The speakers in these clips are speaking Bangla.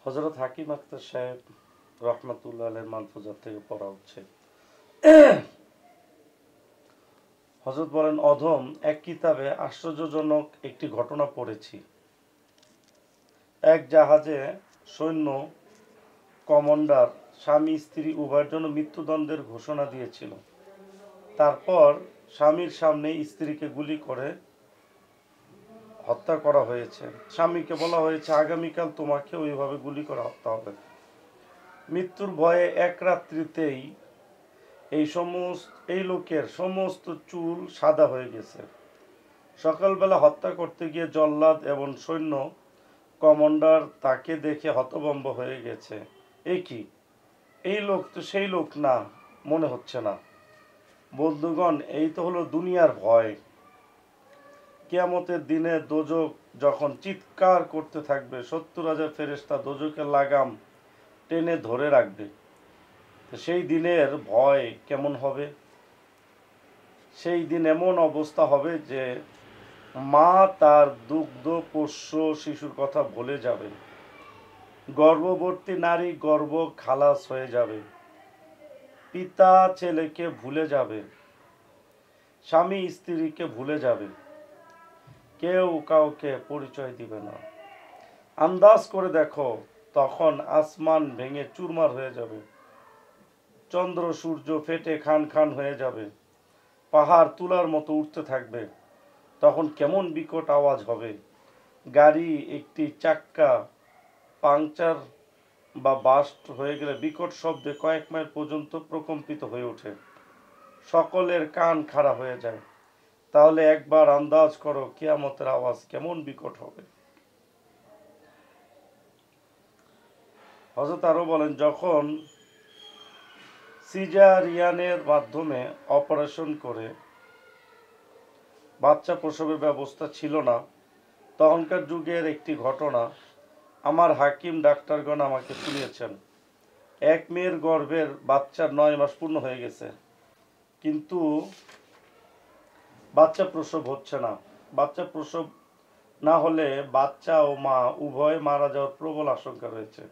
হযরত হাকিম আখতার সাহেব রহমাতুল্লাহ আলাইহির মালফুজাত থেকে পড়া হচ্ছে। হযরত বলেন, অধম এক কিতাবে আশ্চর্যজনক একটি ঘটনা পড়েছি। এক জাহাজে সৈন্য কমান্ডার স্বামী স্ত্রী উভয়ের জন্য মৃত্যুদণ্ডের ঘোষণা দিয়েছিল। তারপর স্বামীর সামনে স্ত্রীকে গুলি করে হত্যা করা হয়েছে। স্বামীকে বলা হয়েছে, আগামীকাল তোমাকে ওইভাবে গুলি করে হত্যা হবে। মৃত্যুর ভয়ে এক রাত্রিতেই এই লোকের সমস্ত চুল সাদা হয়ে গেছে। সকালবেলা হত্যা করতে গিয়ে জল্লাদ এবং সৈন্য কমান্ডার তাকে দেখে হতভম্ব হয়ে গেছে। এ কি, এই লোক তো সেই লোক না, মনে হচ্ছে না। বন্ধুগণ, এই তো হলো দুনিয়ার ভয়। কিয়ামতের দিনে দোজখ যখন চিৎকার করতে থাকবে, ৭০,০০০ ফেরেশতা দোজখের লাগাম টেনে ধরে রাখবে। সেই দিনের ভয় কেমন হবে? সেই দিন এমন অবস্থা হবে যে মা তার দুগ্ধ পোষ্য শিশুর কথা ভুলে যাবে, গর্ভবতী নারী গর্ভ খালাস হয়ে যাবে, পিতা ছেলেকে ভুলে যাবে, স্বামী স্ত্রীকে ভুলে যাবে, কেউ কাউকে পরিচয় দিবে না। আন্দাজ করে দেখো, তখন আসমান ভেঙে চুরমার হয়ে যাবে, চন্দ্র সূর্য ফেটে খান খান হয়ে যাবে, পাহাড় তুলার মতো উঠতে থাকবে। তখন কেমন বিকট আওয়াজ হবে! গাড়ি একটি চাক্কা পাংচার বা বাস্ট হয়ে গেলে বিকট শব্দে কয়েক মাইল পর্যন্ত প্রকম্পিত হয়ে ওঠে, সকলের কান খাড়া হয়ে যায়। তাহলে একবার আন্দাজ করো কিয়ামতের আওয়াজ কেমন বিকট হবে। হযরত আরো বলেন, যখন সিজারিয়ানের মাধ্যমে অপারেশন করে বাচ্চা প্রসবের ব্যবস্থা ছিল না, তখনকার যুগের একটি ঘটনা আমার হাকিম ডাক্তারগণ আমাকে শুনিয়েছেন। এক মেয়ের গর্ভের বাচ্চার ৯ মাস পূর্ণ হয়ে গেছে, কিন্তু বাচ্চা প্রসব হচ্ছে না। বাচ্চা প্রসব না হলে বাচ্চা ও মা উভয় মারা যাওয়ার প্রবল আশঙ্কা রয়েছে।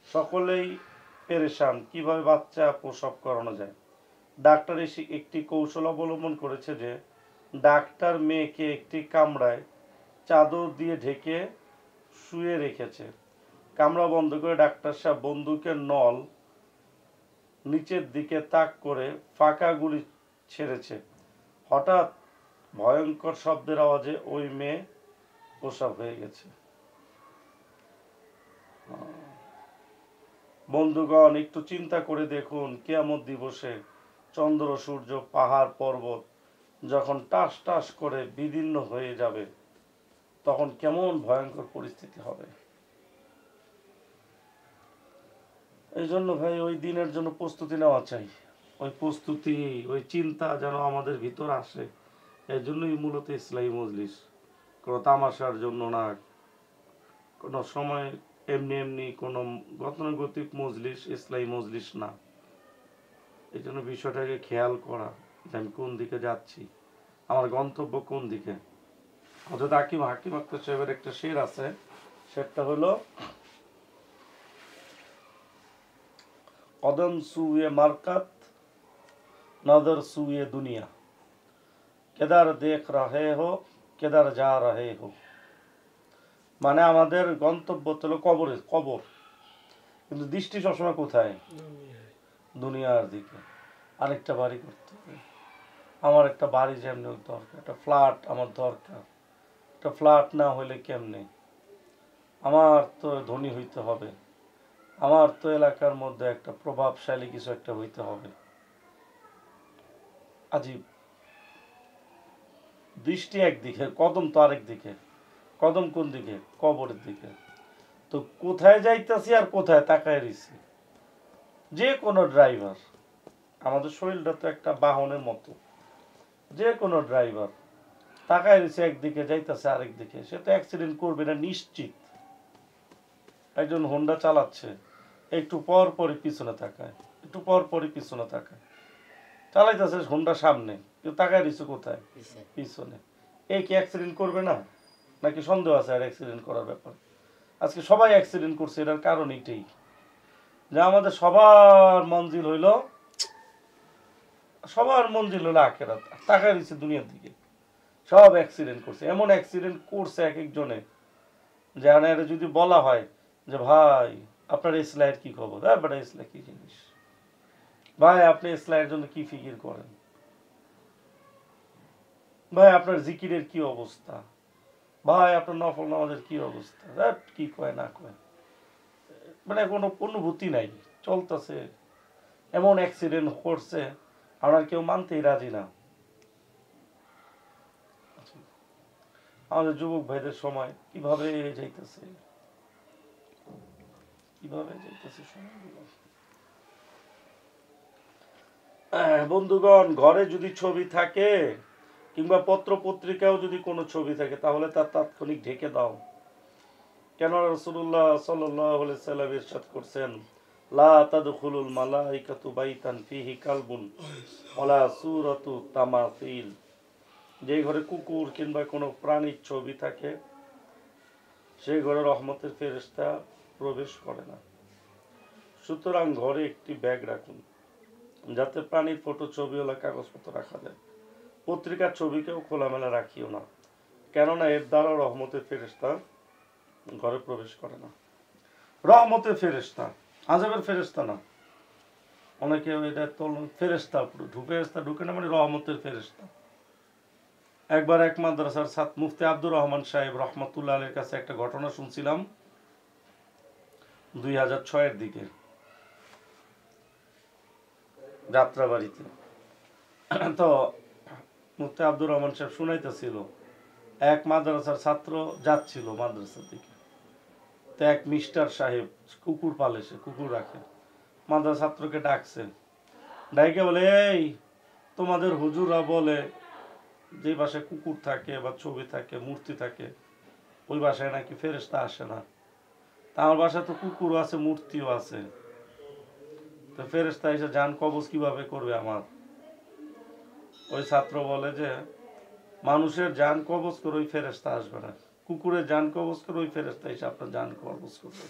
সকলেই পেরেশান, কিভাবে বাচ্চা প্রসব করানো যায়। ডাক্তার একটি কৌশল অবলম্বন করেছে যে ডাক্তার মেয়েকে একটি কামরায় চাদর দিয়ে ঢেকে শুয়ে রেখেছে। কামরা বন্ধ করে ডাক্তার সাহেব বন্দুকের নল নিচের দিকে তাক করে ফাঁকা গুলি ছেড়েছে। হঠাৎ ভয়ঙ্কর শব্দের আওয়াজে ওই মেয়ে প্রসব হয়ে গেছে। বন্ধুগণ, একটু চিন্তা করে দেখুন, কিয়ামত দিবসে চন্দ্র সূর্য পাহাড় পর্বত যখন টাস টাস করে বিদীর্ণ হয়ে যাবে, তখন কেমন ভয়ঙ্কর পরিস্থিতি হবে। এই জন্য ভাই, ওই দিনের জন্য প্রস্তুতি নেওয়া চাই। ওই প্রস্তুতি, ওই চিন্তা যেন আমাদের ভিতর আসে। এই জন্যই মূলত ইসলামী মজলিস, কোনো তামাশার জন্য না, কোনো সময় এমনি এমনি কোনো গতানুগতিক মজলিস ইসলামী মজলিস না। এই জন্য বিষয়টাকে খেয়াল করা যে আমি কোন দিকে যাচ্ছি, আমার গন্তব্য কোন দিকে। হযরত হাকিম আখতার সাহেবের একটা শের আছে, সেটা হলো, কদম সুয়ে মারকাত নজর সুয়ে দুনিয়া, কেদার দেখ রাহে হো কেদার যা রাহে হো। মানে আমাদের গন্তব্য হলো কবর, কিন্তু দৃষ্টি সবসময় কোথায়? দুনিয়ার দিকে। আরেকটা বাড়ি করতে হবে, আমার একটা বাড়ি যেমনি দরকার, একটা ফ্ল্যাট আমার দরকার। একটা ফ্ল্যাট না হইলে কেমনে? আমার তো ধনী হইতে হবে, আমার তো এলাকার মধ্যে একটা প্রভাবশালী কিছু একটা হইতে হবে। আজীব দৃষ্টি একদিকে, কদম তো আরেক দিকে। কদম কোন দিকে? কবরের দিকে। তো কোথায় যাইতেছি আর কোথায় তাকায় রইছি? যে কোনো ড্রাইভার, আমাদের শরীরটা তো একটা বাহনের মতো, যে কোনো ড্রাইভার তাকায় রয়েছে একদিকে, যাইতেছে আরেক দিকে, সে তো অ্যাক্সিডেন্ট করবে না নিশ্চিত। একজন হোন্ডা চালাচ্ছে, একটু পর পরই পিছনে তাকায়, একটু পর পরই পিছনে তাকায়, চালাইতেছে হোন্ডা সামনে, কিন্তু তাকায় রয়েছে কোথায়? পিছনে। এই কি অ্যাক্সিডেন্ট করবে না? নাকি সন্দেহ আছে আর অ্যাক্সিডেন্ট করার ব্যাপার? আজকে সবাই অ্যাক্সিডেন্ট করছে, এটার কারণ এটাই যে আমাদের সবার মঞ্জিল হইল আখেরাত, টাকা দিচ্ছে দুনিয়ার দিকে। সব অ্যাক্সিডেন্ট করছে, এমন অ্যাক্সিডেন্ট করছে এক একজনে যে এটা যদি বলা হয় যে ভাই আপনার ইসলামের কি খবর, ব্যাপারটা ইসলাম কি জিনিস, ভাই আপনি ইসলামের জন্য কি ফিকির করেন, ভাই আপনার জিকিরের কি অবস্থা, ভাই আপনার নফল নামাজের কি অবস্থা, কি কয় না কয়, মানে কোনো অনুভূতি নাই, চলতেছে। এমন অ্যাক্সিডেন্ট করছে আমরা কেউ মানতেই রাজি না। আমাদের যুবক ভাইদের সময় কিভাবে যাইতেছে, সময়গুলো। বন্ধুগণ, ঘরে যদি ছবি থাকে কিংবা পত্র পত্রিকাও যদি কোনো ছবি থাকে তাহলে তার তাৎক্ষণিক ঢেকে দাও। কেন রাসূলুল্লাহ সাল্লাল্লাহু আলাইহি সাল্লাম ইরশাদ করছেন, লা তাদখুলুল মালাইকাতু বাইতান ফিহি কালবুন ওয়ালা সূরাতু তামাসিল। যে ঘরে কুকুর কিংবা কোনো প্রাণীর ছবি থাকে সেই ঘরে রহমতের ফেরেশতা প্রবেশ করে না। সুতরাং ঘরে একটি ব্যাগ রাখুন যাতে প্রাণীর ফটো, ছবিওয়ালা কাগজপত্র রাখা যায়। পত্রিকার ছবিকেও খোলামেলা রাখিও না, কেননা এর দ্বারা রহমতের ফেরেশতা ঘরে প্রবেশ করে না। রহমতের ফেরেশতা, আযাবের ফেরেশতা না। অনেকে এটা ফেরেশতা ঢুকে না, মানে রহমতের ফেরেশতা। একবার এক মাদ্রাসার ছাত্র মুফতি আব্দুর রহমান সাহেব রহমতুল্লাহ আলাইহির কাছে একটা ঘটনা শুনছিলাম 2006-এর দিকে যাত্রাবাড়িতে। তো মুফতি আব্দুর রহমান সাহেব শুনাইতেছিল, এক মাদ্রাসার ছাত্র যাচ্ছিল মাদ্রাসার দিকে, তো এক মিস্টার সাহেব কুকুর পালে, সে কুকুর রাখে, মাদ্রাসা ছাত্রকে ডাকছে, ডাইকে বলে, এই তোমাদের হুজুররা বলে যে বাসায় কুকুর থাকে বা ছবি থাকে, মূর্তি থাকে, ওই বাসায় নাকি ফেরেশতা আসে না। তা আমার বাসায় তো কুকুরও আছে, মূর্তিও আছে, তো ফেরেশতা এসে জান কবজ কিভাবে করবে আমার? ওই ছাত্র বলে যে মানুষের জান কবজ করে ওই ফেরেশতা আসবে না, কুকুরের জান কবজ করে ওই ফেরেশতা এসে আপনার জান কবজ করবে।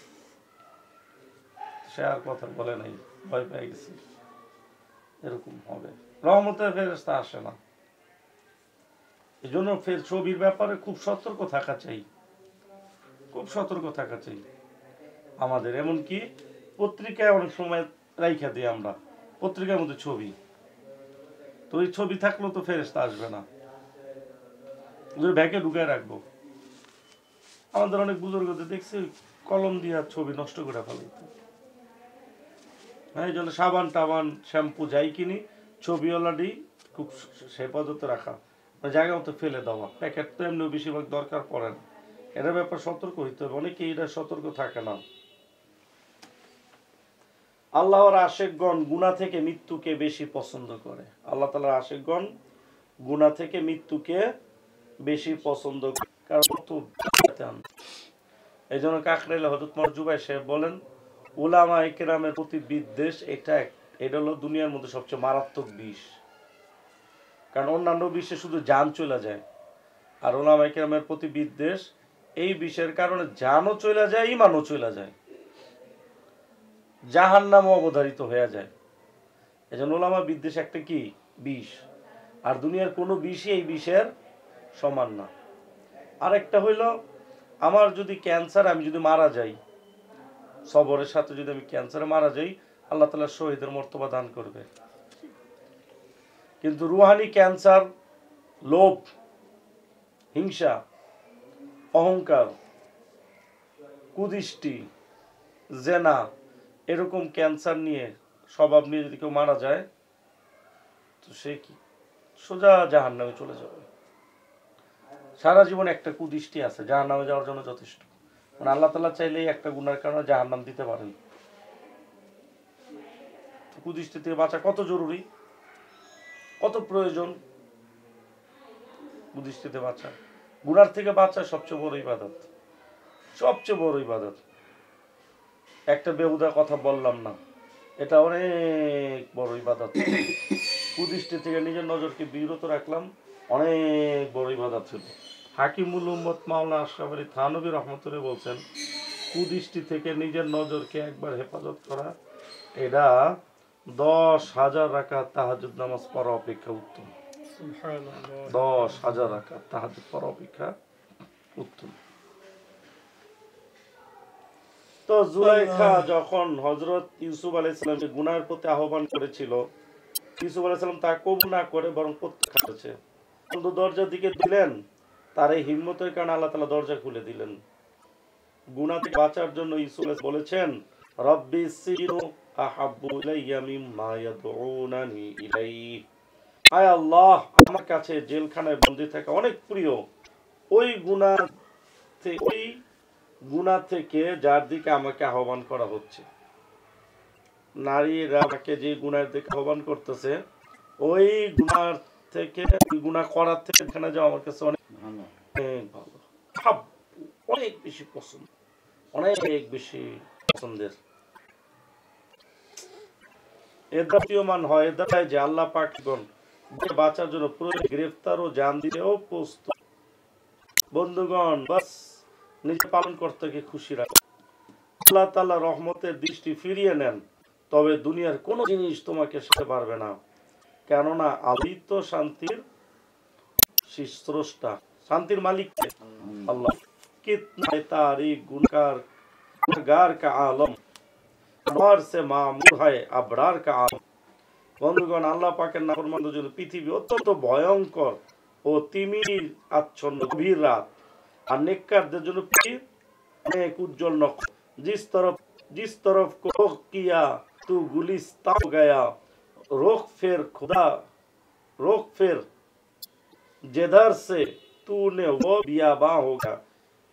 সে আর কথা বলে নাই, ভয় পেয়ে গেছে, এরকম হবে। রহমতের ফেরেশতা আসে না। এই জন্য ছবির ব্যাপারে খুব সতর্ক থাকা চাই, খুব সতর্ক থাকা চাই আমাদের। এমনকি পত্রিকায় অনেক সময় রাইখা দিই আমরা, পত্রিকার মধ্যে ছবি, তো ওই ছবি থাকলেও তো ফেরেশতা আসবে না, ব্যাগে ঢুকায় রাখবো। আমাদের অনেক বুজুর্গদের দেখছি কলম দিয়া ছবি নষ্ট করে ফেলাইতে। হ্যাঁ, এই জন্য সাবান টাবান শ্যাম্পু যাই কিনি, ছবিওয়ালাটি খুব হেফাজতে রাখা, জায়গা মতো ফেলে দেওয়া। প্যাকেট তো এমনিও বেশিরভাগ দরকার পড়ে না, এটার ব্যাপার সতর্ক হইতে হবে। অনেকে এটা সতর্ক থাকে না। আল্লাহর আশিকগণ গুনাহ থেকে মৃত্যুকে বেশি পছন্দ করে। আল্লাহ তাআলার আশিকগণ গুনাহ থেকে মৃত্যুকে বেশি পছন্দ করে, কারণ এই জন্য কাকরাইলে হযরত মরজুবাই সাহেব বলেন, উলামায়ে কেরামের প্রতি বিদ্বেষ এটা হলো দুনিয়ার মধ্যে সবচেয়ে মারাত্মক বিষ। কারণ অন্যান্য বিষে শুধু জান চলে যায়, আর উলামায়ে কেরামের প্রতি বিদ্বেষ, এই বিষের কারণে জানও চলে যায়, ঈমানও চলে যায়, জাহান্নামও অবধারিত হয়ে যায়। এজন্য উলামা বিদ্বেষ একটা কি বিষ, আর দুনিয়ার কোনো বিষই এই বিষের সমান না। আরেকটা হইল, আমার যদি ক্যান্সার, আমি যদি মারা যাই, সবরের সাথে যদি আমি ক্যান্সারে মারা যাই, আল্লাহ তাআলা শহীদের মর্তবা দান করবে। কিন্তু রুহানি ক্যান্সার, লোভ, হিংসা, অহংকার, কুদৃষ্টি, জেনা, এরকম ক্যান্সার নিয়ে, স্বভাব নিয়ে যদি কেউ মারা যায়, তো সে কি সোজা জাহান্নামে চলে যাবে। সারা জীবন একটা কুদৃষ্টি আছে, জাহান্নামে যাওয়ার জন্য যথেষ্ট। মানে আল্লাহ তাআলা চাইলেই একটা গুনার কারণে জাহান্নাম দিতে পারেন। কুদৃষ্টি থেকে বাঁচা কত জরুরি, কত প্রয়োজন কুদৃষ্টিতে বাঁচা। গুনার থেকে বাঁচা সবচেয়ে বড় ইবাদত, সবচেয়ে বড় ইবাদত। একটা বেহুদা কথা বললাম না, এটা অনেক বড় ইবাদত। কুদৃষ্টি থেকে নিজের নজরকে বিরত রাখলাম, অনেক বড় ইবাদত ছিল। হাকিমুল উম্মত মাওলানা আশরাফ আলী থানভী রহমতুল্লাহ বলছেন, কুদৃষ্টি থেকে নিজের নজরকে একবার হেফাজত করা এটা 10,000 রাকাত তাহাজ্জুদ নামাজ পড়া অপেক্ষা উত্তম। 10,000 রাকাত তাহাজ্জুদ পড়া অপেক্ষা উত্তম। তো জুলাইখা যখন হযরত ইউসুফ আলাইহিস সালামকে গুনাহের প্রতি আহ্বান করেছিল, ইউসুফ আলাইহিস সালাম তা কবুল না করে বরং প্রত্যাখ্যান করেছে। কিন্তু দরজার দিকে দিলেন, তার এই হিম্মতের কারণে আল্লাহ তাআলা দরজা খুলে দিলেন। গুনাহ থেকে বাঁচার জন্য ইউসুফ আলাইহিস বলেছেন, রব্বি সিজনু আহাব্বু ইলাইয়া মিম্মা ইয়াদউনানি ইলাইহি। আয় আল্লাহ, আমার কাছে জেলখানায় বন্দী থাকা অনেক প্রিয় ওই গুনাহ থেকে যার দিকে আমাকে আহ্বান করা হচ্ছে। নারীরা আমাকে যে গুনাহের দিকে আহ্বান করতেছে, ওই গুনাহ থেকে, গুনাহ করার থেকে এখানে যাওয়া আমার কাছে অনেক ভালো, অনেক বেশি পছন্দ, অনেক বেশি পছন্দের। এর দ্বারা হয়, এর দ্বারা যে আল্লাহ পাকগণ বাঁচার জন্য প্রয়োজন গ্রেফতার ও জান দিতেও প্রস্তুত। বন্ধুগণ, বাস নিজে পালন করতে গিয়ে খুশি রাখো। আল্লাহ তাআলা রহমতের দৃষ্টি ফিরিয়ে নেন, তবে দুনিয়ার কোনো জিনিস তোমাকে সাথে পারবে না, কেননা আল্লাহ তো শান্তির স্রষ্টা, শান্তির মালিক আল্লাহ। কিতনা তারিক গুনহগার কা আলম আমার সে মামুর হয় আবরার কা আলম। বন্ধুগণ, আল্লাহ পাকের নাফরমানদের জন্য পৃথিবী অত্যন্ত ভয়ঙ্কর ও তিমির আচ্ছন্ন গভীর রাত, আর নেককারদের জন্য অনেক উজ্জ্বল নক্ষত্র। जिस तरफ को रुख किया तू गुलिस्तां हो गया, रुख फिर जिधर से तूने वो बियाबां हो गया।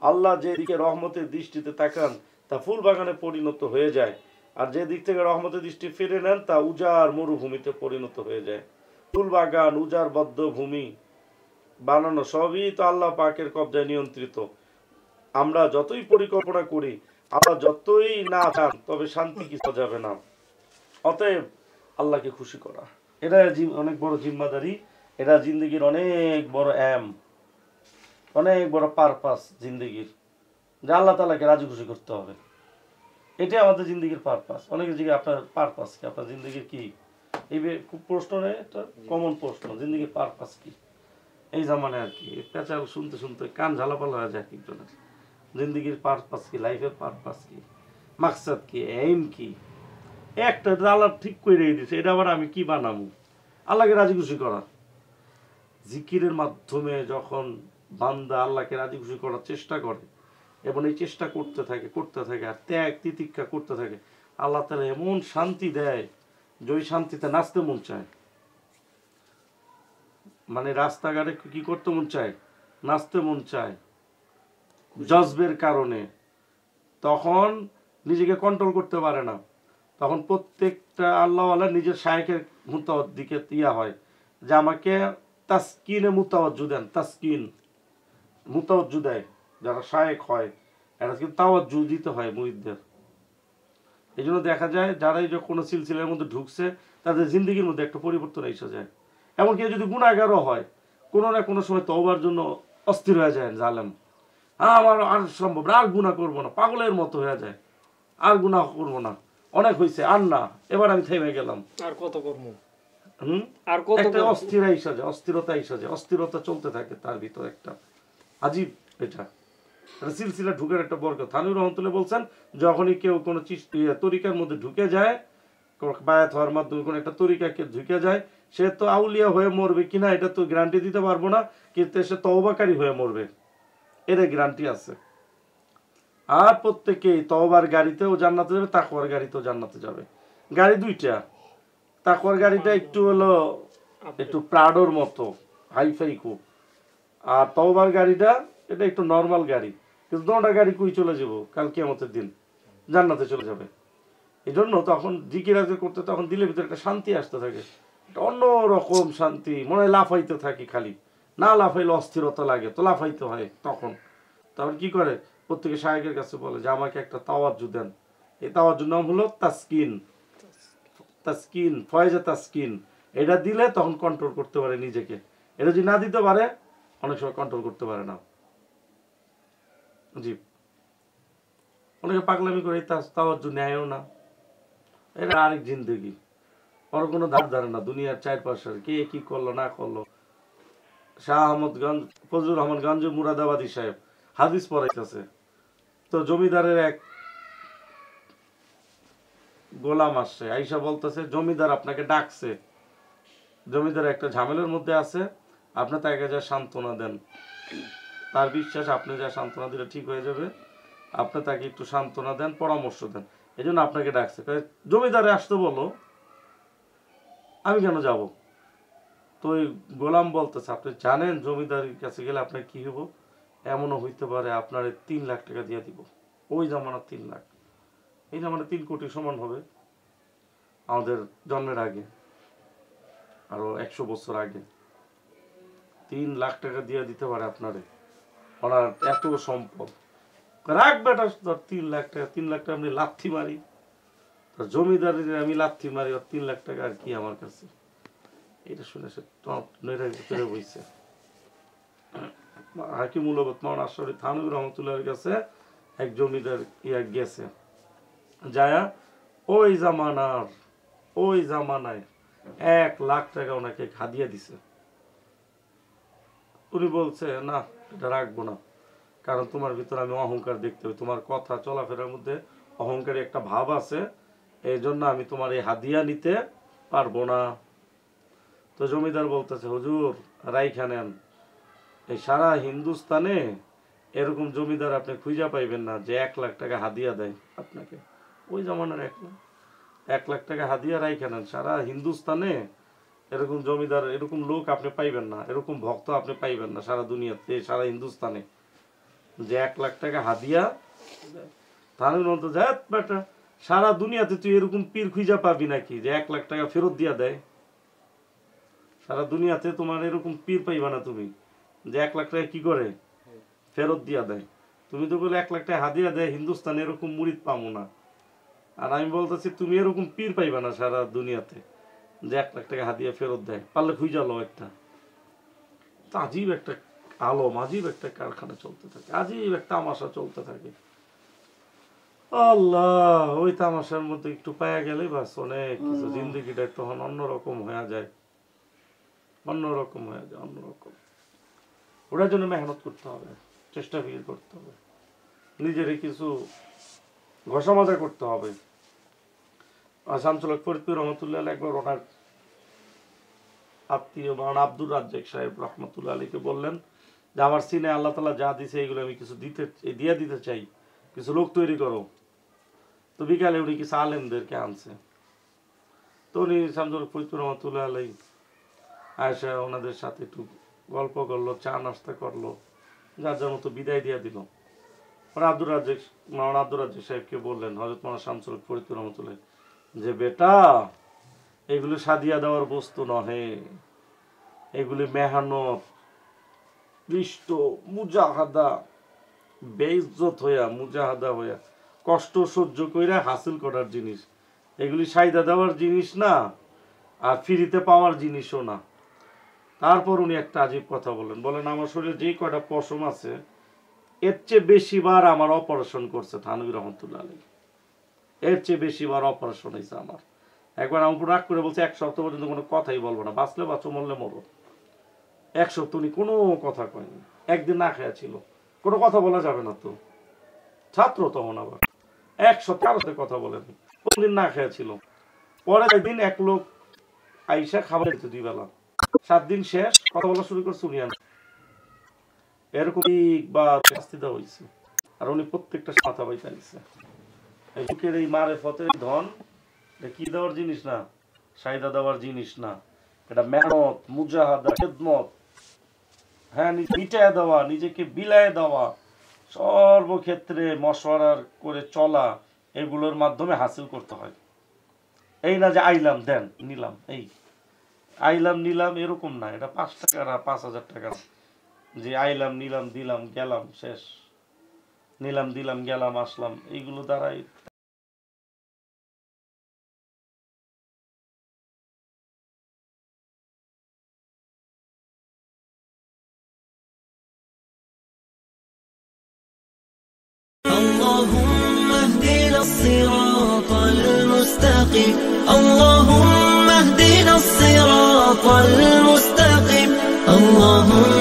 আল্লাহ যেদিকে রহমতের দৃষ্টিতে তাকান তা ফুল বাগানে পরিণত হয়ে যায়, আর যে দিক থেকে রহমতের দৃষ্টি ফিরে নেন তা উজাড় মরুভূমিতে পরিণত হয়ে যায়। ফুল বাগান, উজাড় বদ্ধ ভূমি বানানো সবই তো আল্লাহ পাকের কবজায় নিয়ন্ত্রিত। আমরা যতই পরিকল্পনা করি, আল্লাহ যতই না চান, তবে শান্তি কিছু যাবে না। অতএব আল্লাহকে খুশি করা এটা অনেক বড় জিম্মাদারি, এটা জিন্দগির অনেক বড় অনেক বড় পারপাস জিন্দগির, যে আল্লাহ তাআলাকে রাজি খুশি করতে হবে। এটাই আমাদের জিন্দগির পারপাস। অনেকে জিজ্ঞাসা, আপনার পারপাস কি, আপনার জিন্দগির কি? এই খুব প্রশ্ন নেই, এটা কমন প্রশ্ন, জিন্দগির পারপাস কি? এই জামানে আর কি পেঁচাল শুনতে শুনতে কান ঝালাপালা হয়ে যায় একজনের। জিন্দগির পারপাস কি, লাইফের পারপাস কি, মাকসাদ কি, এইম কি? একটা আল্লাহ ঠিক করে দিয়েছে, এটা আবার আমি কি বানাবো? আল্লাহকে রাজি খুশি করা। জিকিরের মাধ্যমে যখন বান্দা আল্লাহকে রাজি খুশি করার চেষ্টা করে এবং এই চেষ্টা করতে থাকে আর ত্যাগ তিতিক্ষা করতে থাকে, আল্লাহ তাআলা এমন শান্তি দেয় যে ওই শান্তিতে নাচতে মন চায়। মানে রাস্তাঘাটে কি করতে মন চায়? নাচতে মন চায় জজবের কারণে। তখন নিজেকে কন্ট্রোল করতে পারে না, তখন প্রত্যেকটা আল্লাহওয়ালা নিজের শায়েখের মুতাওয়াজ্জুহ দিকে হয় যে আমাকে তাসকিনে মুতাওয়াজ্জুহ দেন। তাসকিন মুতাওয়াজ্জুহ দেয় যারা শায়েখ হয়, এটা কিন্তু তাওয়াজ্জুহ দিতে হয় মুরিদদের। এই জন্য দেখা যায় যারা এই যে কোনো সিলসিলার মধ্যে ঢুকছে, তাদের জিন্দগির মধ্যে একটা পরিবর্তন এসে যায়। এমনকি যদি গুনাহগারও হয়, কোনো না কোনো সময় তওবার জন্য অস্থির হয়ে যায়, জালেম আমার আর সম্ভব না, আর গুনাহ করবো না, পাগলের মতো হয়ে যায়, আর গুনাহ করবো না, অনেক হয়েছে, আর না, এবার আমি থেমে গেলাম, আর কত করবো। একটা অস্থিরতা এসে যায়, অস্থিরতা চলতে থাকে তার ভিতর একটা আজীব, এটা সিলসিলা ঢুকের একটা বরকত। থানভী রহমতুল্লাহ বলছেন, যখনই কেউ কোনো তরিকার মধ্যে ঢুকে যায়, বায়াত হওয়ার মাধ্যমে কোনো একটা তরিকাকে ঢুকে যায়, সে তো আউলিয়া হয়ে মরবে কিনা এটা তো গ্যারান্টি দিতে পারবো না, কিন্তু সে তওবাকারী হয়ে মরবে, এর গ্যারান্টি আছে। আর প্রত্যেকেই তওবার গাড়িতেও জান্নাতে যাবে, তাকওয়ার গাড়িতেও জান্নাতে যাবে। গাড়ি দুইটা, তাকওয়ার গাড়িটা একটু হলো একটু প্রাডোর মতো হাইফাই খুব, আর তওবার গাড়িটা এটা একটু নর্মাল গাড়ি, কিন্তু দুটো গাড়ি কই চলে যাবো কাল কিয়ামতের দিন? জান্নাতে চলে যাবে। এই জন্য তখন জিকির আজকে করতে তখন দিলের ভিতরে একটা শান্তি আসতে থাকে, একটা অন্যরকম শান্তি, মনে হয় লাফাইতে থাকি, খালি না লাফাইলে অস্থিরতা লাগে, তো লাফাইতে হয়। তখন কি করে? প্রত্যেকে শায়েখের কাছে বলে যে আমাকে একটা তাওয়াজ্জুহ দেন। এই তাওয়াজ্জুর নাম হলো তাসকিন, ফয়েজে তাসকিন। এটা দিলে তখন কন্ট্রোল করতে পারে নিজেকে, এটা যদি না দিতে পারে অনেক সময় কন্ট্রোল করতে পারে না। জি, অনেকে পাগলামি করে তাওয়াজ্জু নেয়ও না। এটা আরেক জিন্দগি, ওর কোনো ধার ধারে না দুনিয়ার চারপাশের কে কি করলো না করলো। শাহ আহমদগঞ্জ ফজলুর রহমান গঞ্জ মুরাদাবাদী সাহেব হাদিস পড়াইতেছে, তো জমিদারের এক গোলাম আসছে, আইসা বলতেছে জমিদার আপনাকে ডাকছে, জমিদার একটা ঝামেলার মধ্যে আছে, আপনি তাকে যা সান্ত্বনা দেন, তার বিশ্বাস আপনি যা সান্ত্বনা দিলে ঠিক হয়ে যাবে, আপনি তাকে একটু সান্ত্বনা দেন, পরামর্শ দেন, এই জন্য আপনাকে ডাকছে। জমিদারে আসতে বলো, আমি কেন যাব? তো ওই গোলাম বলতেছে আপনি জানেন জমিদারের কাছে গেলে আপনার কি হবো? এমনও হইতে পারে আপনার 3 লাখ টাকা দিয়ে দিব। ওই জামানা 3 লাখ, এই জামানা 3 কোটি সমান হবে আমাদের জন্মের আগে, আরো 100 বছর আগে 3 লাখ টাকা দিয়ে দিতে পারে আপনারে, ওনার এত সম্পদ। রাখবে 3 লাখ টাকা, 3 লাখ টাকা আমি লাথি মারি, জমিদারের আমি লাথি মারি, 3 লাখ টাকা আর কি আমার কাছে। এটা শুনে সে নৈরার ভিতরে বইছে। হাকিমুল মাওলানা আশরাফ থানভী রহমাতুল্লাহর কাছে এক জমিদার গেছে, যায়া ওই জামানায় 1 লাখ টাকা ওনাকে হাদিয়া দিছে। উনি বলছে না, এটা রাখবো না, কারণ তোমার ভিতরে আমি অহংকার দেখতে পাই, তোমার কথা চলাফেরার মধ্যে অহংকারী একটা ভাব আছে, এই জন্য আমি তোমার এই হাদিয়া নিতে পারবো না। তো জমিদার বলতেছে হুজুর রাইখা নেন, এই সারা হিন্দুস্তানে এরকম জমিদার আপনি খুঁজা পাইবেন না যে 1 লাখ টাকা হাদিয়া দেয় আপনাকে। ওই জামানার 1 লাখ টাকা হাদিয়া রাইখা নেন, সারা হিন্দুস্তানে এরকম জমিদার, এরকম লোক আপনি পাইবেন না, এরকম ভক্ত আপনি পাইবেন না সারা দুনিয়াতে, সারা হিন্দুস্তানে, যে 1 লাখ টাকা হাদিয়া। তাহলে বলতো যাক বেটা, সারা দুনিয়াতে তুই এরকম পীর খুঁজা পাবি নাকি যে 1 লাখ টাকা ফেরত দিয়া দেয়? সারা দুনিয়াতে তোমার এরকম পীর পাইবা না তুমি যে 1 লাখ টাকা কি করে ফেরত দিয়া দেয়। তুমি তো বলে 1 লাখ টাকা হাদিয়া দেয়, হিন্দুস্তানে এরকম মুরিদ পাবো না। আর আমি বলতেছি তুমি এরকম পীর পাইবা না সারা দুনিয়াতে যে 1 লাখ টাকা হাদিয়া ফেরত দেয়। পারলে খুঁজা লো একটা। আজীব একটা আলম, আজীব একটা কারখানা চলতে থাকে, আজীব একটা তামাশা চলতে থাকে। আল্লাহ, ওই তামাশার মধ্যে একটু পায়া গেলে বাস অনেক কিছু, জিন্দগিটা তখন অন্যরকম হয়ে যায়, অন্যরকম হয়ে যায়, অন্যরকম। ওটার জন্য মেহনত করতে হবে, চেষ্টা ফিকির করতে হবে, নিজের কিছু ঘষা মাজা করতে হবে। শামসুল ফরিদপুর রহমতুল্লাহ একবার ওনার আত্মীয় মাওলানা আব্দুর রাজ্জাক সাহেব রহমতুল্লাহ আলীকে বললেন যে আমার সিনে আল্লাহ তালা যা দিছে এগুলো আমি কিছু দিয়ে দিতে চাই, কিছু লোক তৈরি করো। তো বিকালে উনি কিছু আলেমদেরকে আনছে, তো উনি শামসুল ফরিদপুর রহমতুল্লাহ আলী আয়সা ওনাদের সাথে একটু গল্প করলো, চা নাস্তা করলো, যার যার মতো বিদায় দিয়ে দিল। আব্দুর রাজ্জাক মাওলানা আব্দুর রাজ্জাক সাহেবকে বললেন হযরত মাওলানা শামসুল ফরিদপুর রহমতুল্লাহ যে বেটা, এগুলো সাদিয়া দেওয়ার বস্তু নহে, এগুলি মেহনত, কৃষ্ট, মুজাহাদা, বেইজ্জত হইয়া, মুজাহাদা হইয়া, কষ্ট সহ্য কইরা হাসিল করার জিনিস। এগুলি সাইদা দেওয়ার জিনিস না, আর ফ্রিতে পাওয়ার জিনিসও না। তারপর উনি একটা আজীব কথা বলেন আমার শরীরে যে কয়টা পশম আছে এর চেয়ে বেশিবার আমার অপারেশন করছে থানভী রহমতুল্লাহ আলী, এর চেয়ে বেশিবার অপারেশন হয়েছে আমার। একবার আমার রাগ করে বলছে 1 সপ্তাহ পর্যন্ত কোনো কথাই বলবো না, বাঁচলে বাঁচো মরলে মরো। 1 সপ্তাহ উনি কোনো কথা কয়নি, একদিন না খেয়া ছিল, কোনো কথা বলা যাবে না তো, ছাত্র তখন আবার 1 সপ্তাহ কারোর সাথে কথা বলেনি, কোনদিন না খেয়া ছিল। পরের একদিন এক লোক আইসা খাবার দিতে 2 বেলা, 7 দিন শেষ, কথা বলা শুরু করছে উনি, এরকম বা শাস্তি দেওয়া হয়েছে। আর উনি প্রত্যেকটা মাথা বাইতা নিচ্ছে। এই বুকের এই মারে ফতের ধন এটা কি দেওয়ার জিনিস না, সাইদা দেওয়ার জিনিস না, এটা মেহনত, মুজাহাদা, খেদমত, হ্যাঁ, মিটায় দেওয়া, নিজেকে বিলায় দেওয়া, সর্বক্ষেত্রে মশওয়ারার করে চলা, এগুলোর মাধ্যমে হাসিল করতে হয়। এই না যে আইলাম দেন নিলাম, এই আইলাম নিলাম এরকম না, এটা 5 টাকা না 5,000 টাকা, যে আইলাম নিলাম দিলাম গেলাম শেষ, নিলাম দিলাম গেলাম আসলাম, এইগুলো দ্বারাই اللهم اهدنا الصراط المستقيم اللهم اهدنا الصراط المستقيم اللهم